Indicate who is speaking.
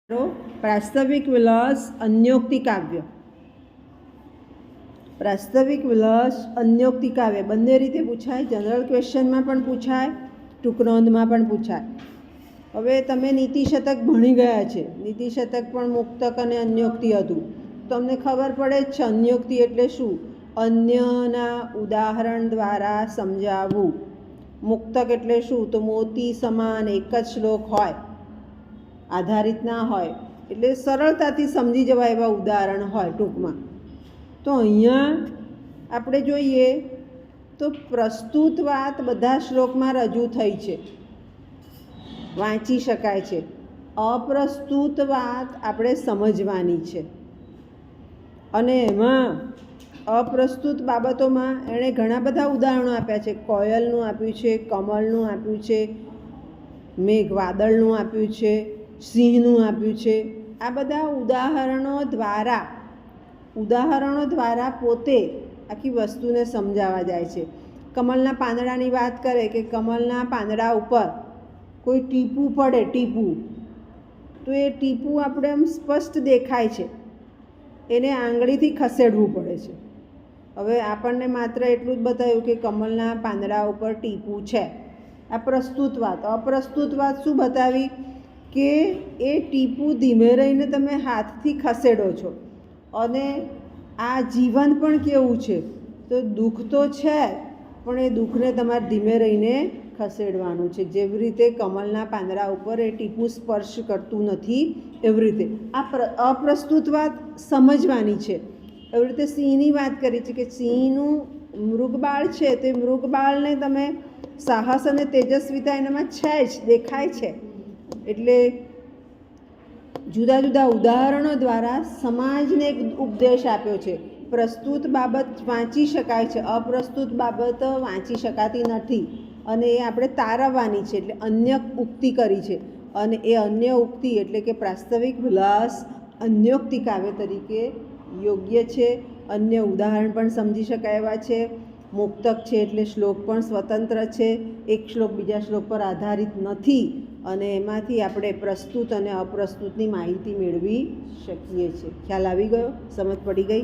Speaker 1: प्रास्ताविक विलास अन्योक्ति काव्य। प्रास्ताविक विलास अन्योक्ति काव्य बंने रीते पूछाय। जनरल क्वेश्चन में पण पूछाय, टूकनोंध में पण पूछाय। हवे तमे नीति शतक भणी गया छे। नीति शतक पण मुक्तक अने अन्योक्ति हतुं। तमने खबर पड़े ज छे अन्योक्ति एटले शुं? अन्यना उदाहरण द्वारा समजाववुं। मुक्तक एटले शुं? तो मोती समान एक ज श्लोक होय, आधारित ना होय, એટલે સરળતાથી સમજી જવાય એવા ઉદાહરણ હોય ટૂંકમાં। તો અહીંયા આપણે જોઈએ તો પ્રસ્તુત વાત બધા શ્લોકમાં રજૂ થઈ છે, વાંચી શકાય છે। અપ્રસ્તુત વાત આપણે સમજવાની છે અને એમાં અપ્રસ્તુત બાબતોમાં એણે ઘણા બધા ઉદાહરણો આપ્યા છે। કોયલનું આપ્યું છે, કમળનું આપ્યું છે, મેઘ વાદળનું આપ્યું છે, સિંહનું આપ્યું છે। આ બધા ઉદાહરણો દ્વારા પોતે આખી વસ્તુને સમજાવવા જાય છે। કમળના પાંદડાની વાત કરે કે કમળના પાંદડા ઉપર કોઈ ટીપું પડે, ટીપું, તો એ ટીપું આપણે આમ સ્પષ્ટ દેખાય છે, એને આંગળીથી ખસેડવું પડે છે। હવે આપણને માત્ર એટલું જ બતાવ્યું કે કમળના પાંદડા ઉપર ટીપું છે, આ પ્રસ્તુત વાત। અપ્રસ્તુત વાત શું બતાવી કે એ ટીપું ધીમે રહીને તમે હાથથી ખસેડો છો અને આ જીવન પણ કેવું છે, તો દુઃખ તો છે પણ એ દુઃખને તમારે ધીમે રહીને ખસેડવાનું છે। જેવી રીતે કમળના પાંદડા ઉપર એ ટીપું સ્પર્શ કરતું નથી, એવી રીતે આ અપ્રસ્તુત વાત સમજવાની છે। એવી રીતે સિંહની વાત કરી છે કે સિંહનું મૃગબાળ છે, તો એ મૃગબાળને તમે સાહસ અને તેજસ્વીતા એનામાં છે જ, દેખાય છે। એટલે જુદા જુદા ઉદાહરણો દ્વારા સમાજને એક ઉપદેશ આપ્યો છે। પ્રસ્તુત બાબત વાંચી શકાય છે, અપ્રસ્તુત બાબત વાંચી શકાતી નથી અને એ આપણે તારવવાની છે। એટલે અન્ય ઉક્તિ કરી છે અને એ અન્ય ઉક્તિ એટલે કે પ્રાસ્તાવિક વિલાસ અન્યોક્તિ કાવ્ય તરીકે યોગ્ય છે। અન્ય ઉદાહરણ પણ સમજી શકાય એવા છે। મુક્તક છે એટલે શ્લોક પણ સ્વતંત્ર છે, એક શ્લોક બીજા શ્લોક પર આધારિત નથી અને એમાંથી આપણે પ્રસ્તુત અને અપ્રસ્તુતની માહિતી મેળવી શકીએ છીએ। ખ્યાલ આવી ગયો? સમજ પડી ગઈ?